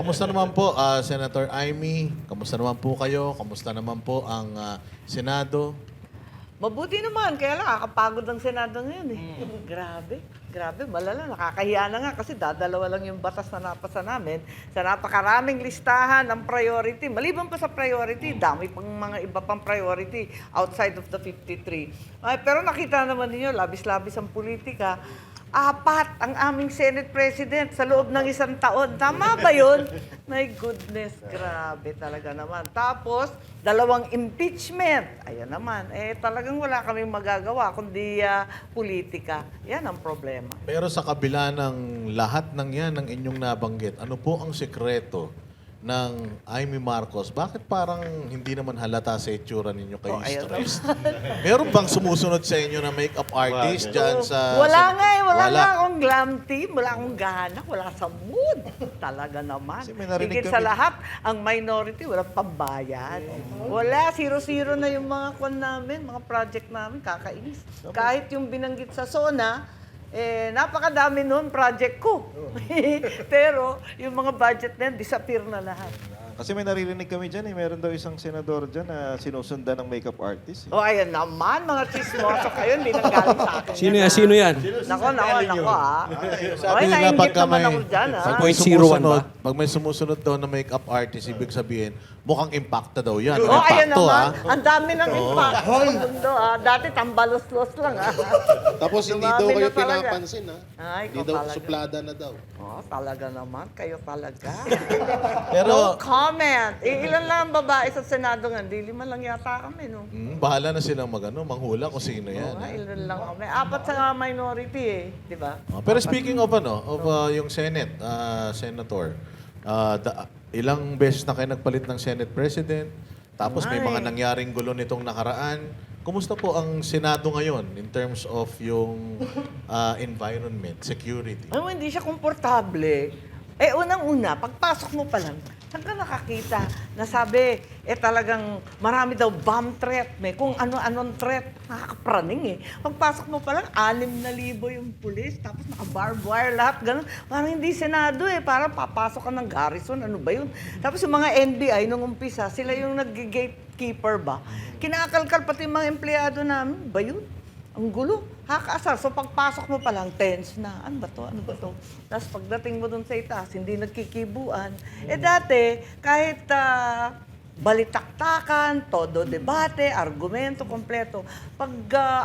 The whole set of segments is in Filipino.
Kamusta naman po, Senator Amy? Kamusta naman po kayo? Kamusta naman po ang Senado? Mabuti naman, kaya lang kakapagod ang Senado ngayon eh. Grabe, malala. Nakakahiya na nga kasi dadalawa lang yung batas na napasa namin sa napakaraming listahan ng priority. Maliban pa sa priority, dami pang mga iba pang priority outside of the 53. Ay, pero nakita naman niyo, labis-labis ang politika. Apat ang aming Senate President sa loob ng isang taon. Tama ba yun? My goodness, grabe talaga naman. Tapos, 2 impeachment. Ayan naman. Talagang wala kaming magagawa kundi politika. Yan ang problema. Pero sa kabila ng lahat ng yan ng inyong nabanggit, ano po ang sekreto ng Amy Marcos? Bakit parang hindi naman halata sa itsura ninyo kayo stressed? Meron bang sumusunod sa inyo na makeup artist dyan sa... Wala nga eh. Wala nga akong glam team. Wala akong gana. Wala sa mood. Talaga naman. Kasi may narinig Higit sa kami- lahat, ang minority, walang pambayad. Wala. Zero-zero na yung mga kwan namin, mga project namin. Kakainis. Kahit yung binanggit sa SONA, napakadami noon project ko. Pero yung mga budget na yun, disappear na lahat. Kasi may naririnig kami dyan eh. Meron daw isang senador dyan na sinusundan ng makeup artist. Eh. O ayan naman, mga chismoso kayo, hindi nang galing sa akin. Sino yan? Sino yan? Nako Sabi Ay, nila nainggit pagka naman may, ako dyan, pag ha? may 0.01 sumusunod, ba? pag may sumusunod daw na makeup artist, ibig sabihin, mukhang impacta daw yan. Oh, ayan Impacto, naman. ha? Ang dami ng impact sa mundo, Dati tambalos-los lang, Tapos hindi Dumami daw kayo na talaga. pinapansin, ha? Ay, Hindi ikaw daw, talaga. suplada na daw. Oh, talaga naman. Kayo talaga. Pero, No comment. Ilan lang ang babae sa Senado nga? Di 5 lang yata kami, no? bahala na silang manghula kung sino yan. Oo nga, ha? ilan lang kami. 4 sa minority di ba? Pero speaking of yung Senate, Senator, ilang beses na kayo nagpalit ng Senate President, tapos may mga nangyaring gulo nitong nakaraan. Kumusta po ang Senado ngayon in terms of yung environment, security? Alam mo, hindi siya komportable. Unang-una, pagpasok mo pa lang, saan ka nakakita na sabi, talagang marami daw bomb threat, may kung ano-anong threat, nakakapraning Pagpasok mo pa lang, 6,000 yung pulis, tapos naka-barbed wire lahat, ganun. Parang hindi Senado parang papasok ka ng garrison, ano ba yun? Tapos yung mga NBI nung umpisa, sila yung nag-gatekeeper ba? Kinakalkal pati yung mga empleyado namin, ba yun? Ang gulo. Hakaasar. So pagpasok mo pa lang, tense na. Ano ba to? Ano ba to? Tapos pagdating mo dun sa itaas, hindi nagkikibuan. Dati, kahit balitaktakan, todo debate, argumento, kompleto. Pag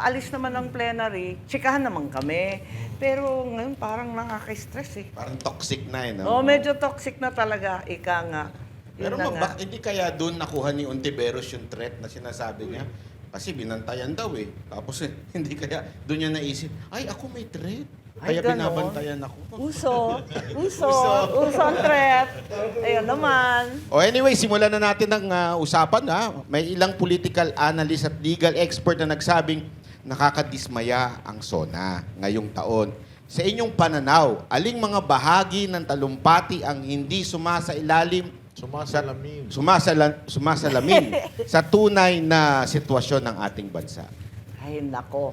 alis naman ng plenary, tsikahan naman kami. Pero ngayon parang nakaka-stress Parang toxic na, medyo toxic na talaga. Ika nga. Yun Pero na nga. hindi kaya doon nakuha ni Ontiveros yung threat na sinasabi niya? Kasi binantayan daw Tapos hindi kaya doon niya naisip, ay ako may threat. Ay, Kaya ganon. binabantayan ako. Uso ang threat. Ayun naman. Anyway, simulan na natin ang usapan. May ilang political analyst at legal expert na nagsabing nakakadismaya ang SONA ngayong taon. Sa inyong pananaw, aling mga bahagi ng talumpati ang hindi sumasailalim sumasalamin sa tunay na sitwasyon ng ating bansa? Ay, nako.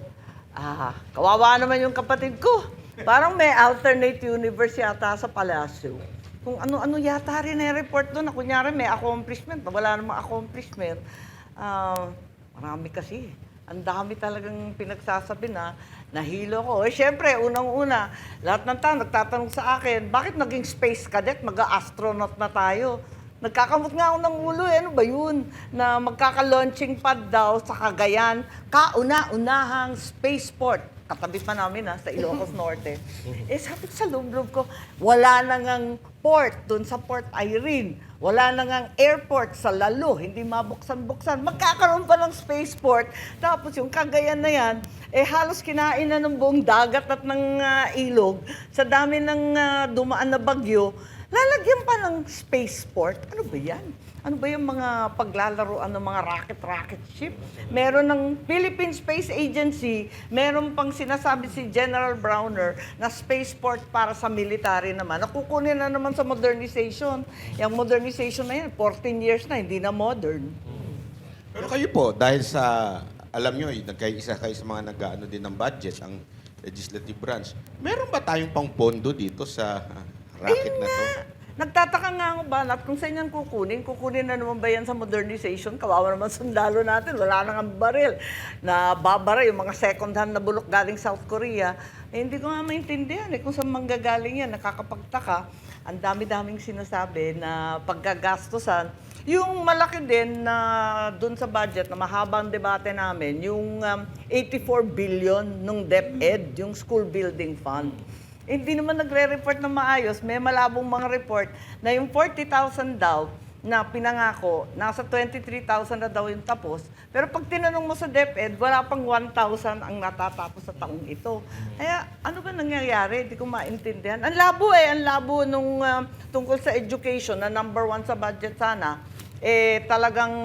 Kawawa naman yung kapatid ko. Parang may alternate universe yata sa palasyo. Kung ano-ano yata rin report doon. Kunyari may accomplishment. Wala namang accomplishment. Marami kasi. Ang dami talagang pinagsasabi na nahilo ko. Siyempre, unang-una, lahat ng tao nagtatanong sa akin, bakit naging space cadet? Mag-astronaut na tayo. Nagkakamot nga ako ng ulo, ano ba yun? Na magkaka-launching pad daw sa Cagayan, kauna-unahang spaceport. Katabi pa namin sa Ilocos Norte. Sabi ko sa loob-loob ko, wala na ngang port doon sa Port Irene. Wala na ngang airport sa Lalo, hindi mabuksan-buksan. Magkakaroon pa ng spaceport. Tapos yung Cagayan na yan, halos kinain na ng buong dagat at ng ilog. Sa dami ng dumaan na bagyo, lalagyan pa ng spaceport. Ano ba yan? Ano ba yung mga paglalaroan ng mga rocket ship? Meron ng Philippine Space Agency, meron pang sinasabi si General Browner na spaceport para sa military naman. Nakukunin na naman sa modernization. Yung modernization na yan, 14 years na, hindi na modern. Pero kayo po, dahil sa, alam nyo, nagkaisa kayo sa mga nag-ano din ng budget, ang legislative branch, meron ba tayong pang pondo dito sa rocket na to? Nagtataka nga ako ba, at kung saan yan kukunin na naman ba yan sa modernization? Kawawa naman sundalo natin, wala nang ang baril. Na babara yung mga second hand na bulok galing South Korea. Eh, hindi ko nga maintindihan kung saan manggagaling yan, nakakapagtaka. Ang dami-daming sinasabi na paggagastusan. Yung malaki din na dun sa budget na mahabang debate namin, yung 84 billion nung DepEd, yung school building fund. Hindi naman nagre-report na maayos. May malabong mga report na yung 40,000 daw na pinangako, nasa 23,000 na daw yung tapos. Pero pag tinanong mo sa DepEd, wala pang 1,000 ang natatapos sa taong ito. Kaya ano ba nangyayari? Hindi ko maintindihan. Ang labo nung tungkol sa education na number 1 sa budget sana. Talagang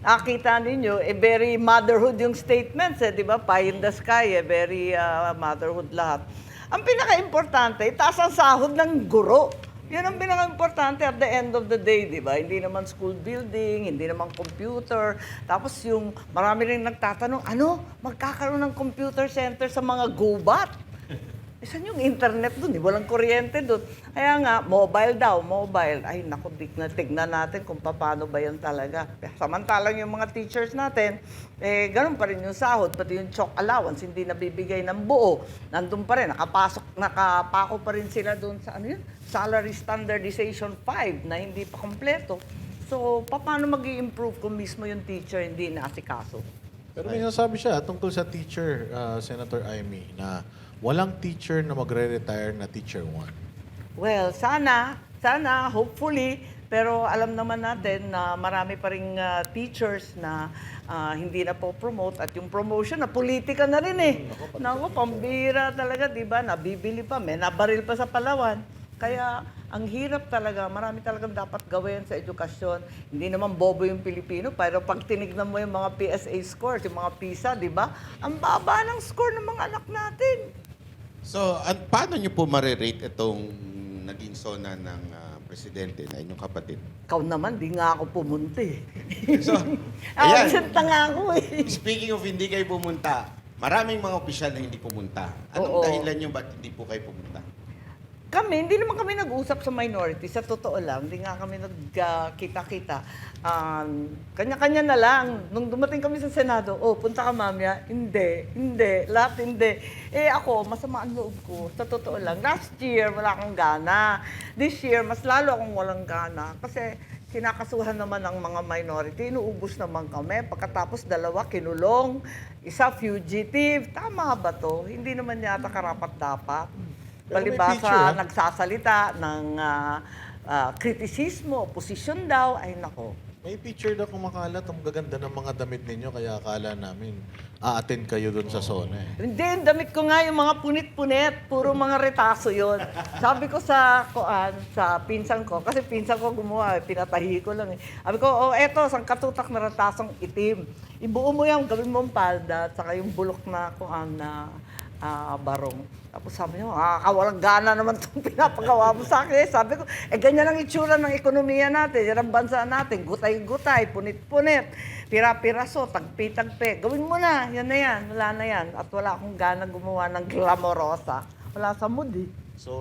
nakita ninyo, very motherhood yung statements, di ba? Pie in the sky, very motherhood lahat. Ang pinaka-importante, itaas ang sahod ng guro. Yun ang pinaka-importante at the end of the day, di ba? Hindi naman school building, hindi naman computer. Tapos yung marami rin nagtatanong, magkakaroon ng computer center sa mga gubat? Saan yung internet dun? Walang kuryente dun. Kaya nga, mobile daw, mobile. Ay, naku, tignan natin kung paano ba yan talaga. Samantalang yung mga teachers natin, ganun pa rin yung sahod, pati yung chalk allowance, hindi nabibigay ng buo. Nandun pa rin, nakapako pa rin sila dun sa, Salary Standardization 5 na hindi pa kompleto. So, paano mag-i-improve kung mismo yung teacher hindi naasikaso? Pero may nasabi siya tungkol sa teacher, Senator Amy, na walang teacher na magre-retire na teacher 1. Well, sana, hopefully, pero alam naman natin na marami pa ring teachers na hindi na po promote at yung promotion na politika na rin eh. Naku, pambira talaga, di ba? Nabibili pa, may nabaril pa sa Palawan. Kaya ang hirap talaga, marami talagang dapat gawin sa edukasyon. Hindi naman bobo yung Pilipino, pero pag tinignan mo yung mga PSA scores, yung mga PISA, di ba? Ang baba ng score ng mga anak natin. So, paano nyo po marirate itong naging sona ng presidente na inyong kapatid? Ikaw naman, di nga ako pumunta eh. So, ayan. Absent na nga ako eh. Speaking of hindi kayo pumunta, maraming mga opisyal na hindi pumunta. Anong Oo. dahilan nyo ba't hindi po kayo pumunta? Hindi naman kami nag-usap sa minority. Sa totoo lang, hindi nga kami nagkita-kita. Kanya-kanya na lang. Nung dumating kami sa Senado, punta ka mamaya. Hindi, lahat hindi. Ako, masama ang loob ko. Sa totoo lang, last year, wala akong gana. This year, mas lalo akong walang gana. Kasi kinakasuhan naman ng mga minority, inuubos naman kami. Pagkatapos, 2 kinulong, 1 fugitive. Tama ba to? Hindi naman yata karapat-dapat. Pero may Palibasa, picture, nagsasalita ng kritisismo, oposisyon daw, ay nako. May picture daw kumakalat, ang gaganda ng mga damit ninyo, kaya akala namin a-attend kayo dun sa SONA eh. Hindi, yung damit ko nga yung mga punit-punit, puro mga retaso yon. Sabi ko sa pinsan ko, kasi pinsan ko gumawa, pinatahi ko lang eh. Sabi ko, eto, sangkatutak na retasong itim. Ibuo mo yan, gawin mo ang palda, at saka yung bulok na na barong. Tapos sabi niya, walang gana naman itong pinapagawa mo sa akin. Sabi ko, ganyan ang itsura ng ekonomiya natin, yan ang bansa natin, gutay-gutay, punit-punit, pira-piraso, tagpi-tagpi. Gawin mo na, yan na yan, wala na yan. At wala akong gana gumawa ng glamorosa. Wala sa mood eh. So,